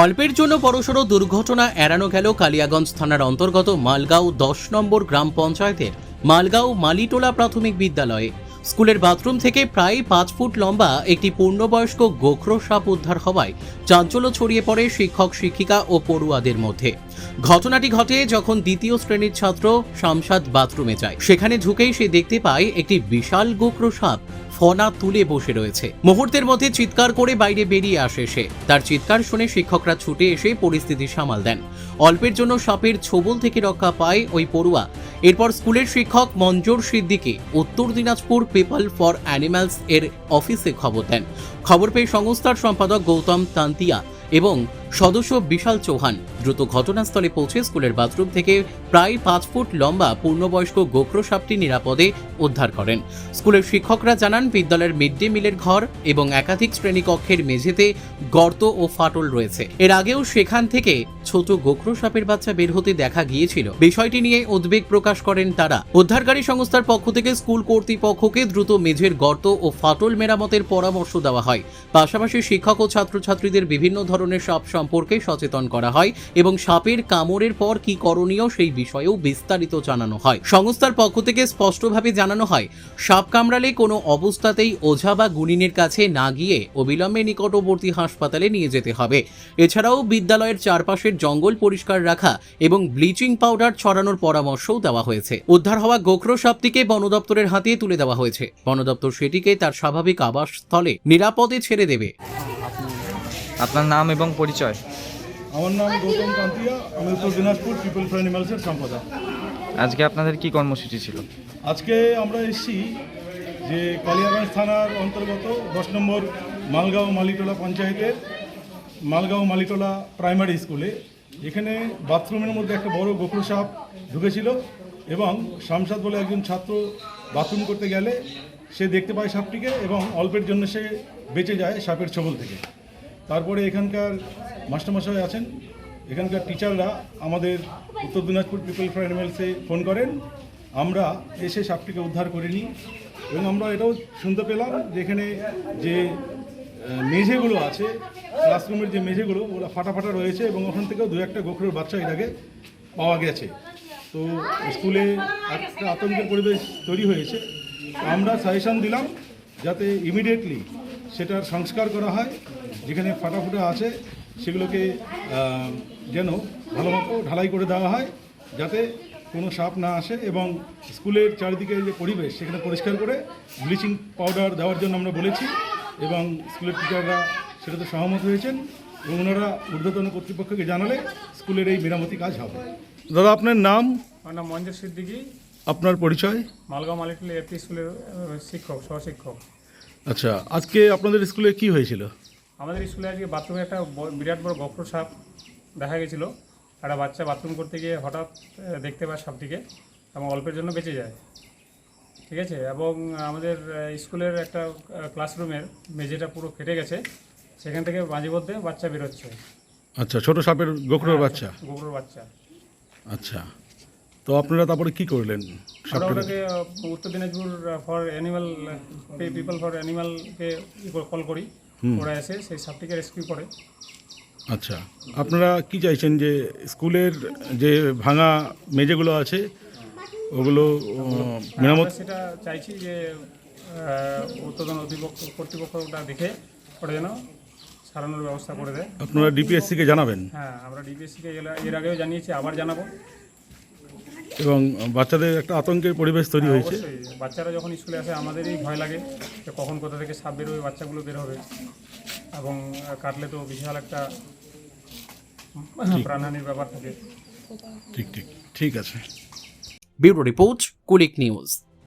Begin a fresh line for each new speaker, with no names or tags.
অল্পের জন্য বড়সড় দুর্ঘটনা এড়ানো গেল কালিয়াগঞ্জ থানার অন্তর্গত মালগাঁও 10 নম্বর গ্রাম পঞ্চায়েতের মালগাঁও মালিটোলা প্রাথমিক বিদ্যালয়ে। স্কুলের বাথরুম থেকে প্রায় 5 ফুট লম্বা একটি পূর্ণবয়স্ক গোখরো সাপ উদ্ধার হওয়ায় চাঞ্চল্য ছড়িয়ে পড়ে শিক্ষক শিক্ষিকা ও পড়ুয়াদের মধ্যে। ঘটনাটি ঘটে যখন দ্বিতীয় শ্রেণীর ছাত্র শামসাদ বাথরুমে যায়। সেখানে ঢুকেই সে দেখতে পায় একটি বিশাল গোখরো সাপ ফনা তুলে বসে রয়েছে। মুহূর্তের মধ্যে চিৎকার করে বাইরে বেরিয়ে আসে সে। তার চিৎকার শুনে শিক্ষকরা ছুটে এসে পরিস্থিতি সামাল দেন। অল্পের জন্য সাপের ছোবল থেকে রক্ষা পায় ওই পড়ুয়া। এরপর স্কুলের শিক্ষক মঞ্জুর সিদ্দিকী উত্তর দিনাজপুর পিপল ফর অ্যানিমালস এর অফিসে খবর দেন। খবর পেয়ে সংস্থার সম্পাদক গৌতম তান্তিয়া এবং সদস্য বিশাল চৌহান দ্রুত ঘটনাস্থলে পৌঁছে স্কুলের বাথরুম থেকে প্রায় 5 ফুট লম্বা পূর্ণবয়স্ক গোখরো সাপটি নিরাপদে উদ্ধার করেন। স্কুলের শিক্ষকরা জানান, বিদ্যালয়ের মিড ডে মিলের ঘর এবং একাধিক শ্রেণীকক্ষের মেঝেতে গর্ত ও ফাটল রয়েছে। এর আগেও সেখান থেকে ছোট গোখরো সাপের বাচ্চা বের হতে দেখা গিয়েছিল। বিষয়টি নিয়ে উদ্বেগ প্রকাশ করেন তারা। উদ্ধারকারী সংস্থার পক্ষ থেকে স্কুল কর্তৃপক্ষকে দ্রুত মেঝের গর্ত ও ফাটল মেরামতের পরামর্শ দেওয়া হয়। পাশাপাশি শিক্ষক ও ছাত্রছাত্রীদের বিভিন্ন ধরনের সাপ সম্পর্কে সচেতন করা হয় এবং সাপের কামড়ের পর কি করণীয় সেই বিষয়েও বিস্তারিত জানানো হয়। সংস্থার পক্ষ থেকে স্পষ্টভাবে জানানো হয়, সাপ কামড়ালে কোনো অবস্থাতেই ওঝা বা গুণিনের কাছে না গিয়ে অবিলম্বে নিকটবর্তী হাসপাতালে নিয়ে যেতে হবে। এছাড়াও বিদ্যালয়ের চারপাশের জঙ্গল পরিষ্কার রাখা এবং ব্লিচিং পাউডার ছড়ানোর পরামর্শও দেওয়া হয়েছে। উদ্ধার হওয়া গোখরো সাপটিকে বন দপ্তরের হাতে তুলে দেওয়া হয়েছে। বন দপ্তর সেটিকে তার স্বাভাবিক আবাসস্থলে নিরাপদে ছেড়ে দেবে।
আপনার নাম এবং পরিচয়?
আমার নাম গৌতম কান্তিয়া, আমি উত্তর দিনাজপুর পিপল ফর অ্যানিমালসের সম্পাদক।
আজকে আপনাদের কি কর্মসূচি ছিল?
আজকে আমরা এসেছি যে কালিয়াগঞ্জ থানার অন্তর্গত 10 নম্বর মালগাঁও মালিটোলা পঞ্চায়েতের মালগাঁও মালিটোলা প্রাইমারি স্কুলে। এখানে বাথরুমের মধ্যে একটা বড় গোখরো সাপ ঢুকেছিল এবং শামসাদ বলে একজন ছাত্র বাথরুম করতে গেলে সে দেখতে পায় সাপটিকে এবং অল্পের জন্য সে বেঁচে যায় সাপের ছোবল থেকে। তারপরে এখানকার মাস্টারমশাই আছেন, এখানকার টিচাররা আমাদের উত্তর দিনাজপুর পিপল ফর অ্যানিমালসে ফোন করেন। আমরা এসে সাপটিকে উদ্ধার করে নিই এবং আমরা এটাও শুনতে পেলাম যে এখানে যে মেঝেগুলো আছে, ক্লাসরুমের যে মেঝেগুলো ওগুলো ফাটা ফাটা রয়েছে এবং ওখান থেকেও 2-1টা গোখরোর বাচ্চা এর আগে পাওয়া গেছে। তো স্কুলে একটা আতঙ্কের পরিবেশ তৈরি হয়েছে। আমরা সাজেশন দিলাম যাতে ইমিডিয়েটলি সেটার সংস্কার করা হয়, যেখানে ফাটাফুটা আছে সেগুলোকে যেন ভালোমতো ঢালাই করে দেওয়া হয় যাতে কোনো সাপ না আসে, এবং স্কুলের চারিদিকে যে পরিবেশ সেখানে পরিষ্কার করে ব্লিচিং পাউডার দেওয়ার জন্য আমরা বলেছি এবং স্কুলের টিচাররা সেটাতে সহমত হয়েছেন এবং ওনারা ঊর্ধ্বতন কর্তৃপক্ষকে জানালে স্কুলের এই মেরামতি কাজ হবে। দাদা, আপনার নাম?
আমার নাম মঞ্জুর সিদ্দিকী,
আপনার পরিচয়?
মালগাঁও মালিটোলা এপি স্কুলের শিক্ষক, সহশিক্ষক।
আচ্ছা, আজকে আপনাদের স্কুলে কি হয়েছিল?
আমাদের স্কুলে আজকে বাথরুমে একটা বিরাট বড় গোখরো সাপ দেখা গেছিলো। একটা বাচ্চা বাথরুম করতে গিয়ে হঠাৎ দেখতে পায় সাপটিকে এবং অল্পের জন্য বেঁচে যায়। ঠিক আছে, এবং আমাদের স্কুলের একটা ক্লাসরুমের মেঝেটা পুরো ফেটে গেছে, সেখান থেকে মাঝে মধ্যে বাচ্চা বেরোচ্ছে।
আচ্ছা, ছোট সাপের গোখরোর বাচ্চা?
গোখরোর বাচ্চা।
আচ্ছা, তো আপনারা তারপরে কি করলেন?
আমরা ওটাকে Uttar Dinajpur for animal people for অ্যানিমালকে কল করি, ওরা এসে সেই সাপটিকে রেস্কিউ করে।
আচ্ছা, আপনারা কি চাইছেন যে স্কুলের যে ভাঙা মেঝেগুলো আছে ওগুলো মেরামত?
সেটা চাইছি যে উত্তরতন কর্তৃপক্ষ ওটা দেখে ওটা যেন সারানোর ব্যবস্থা করে দেয়।
আপনারা ডিপিএসসিকে জানাবেন?
হ্যাঁ, আমরা ডিপিএসসিকে এর আগেও জানিয়েছি, আবার জানাবো।
এবং বাচ্চাদের একটা আতঙ্কের পরিবেশ তৈরি হয়েছে।
অবশ্যই, বাচ্চারা যখন স্কুলে আসে আমাদেরই ভয় লাগে যে কখন কোথা থেকে সাপ বেরোবে, বাচ্চাগুলো বের হবে এবং কাটলে তো বিশাল একটা প্রাণহানির ব্যাপার থাকে।
ঠিক ঠিক ঠিক আছে।
Bureau report, Kulik news.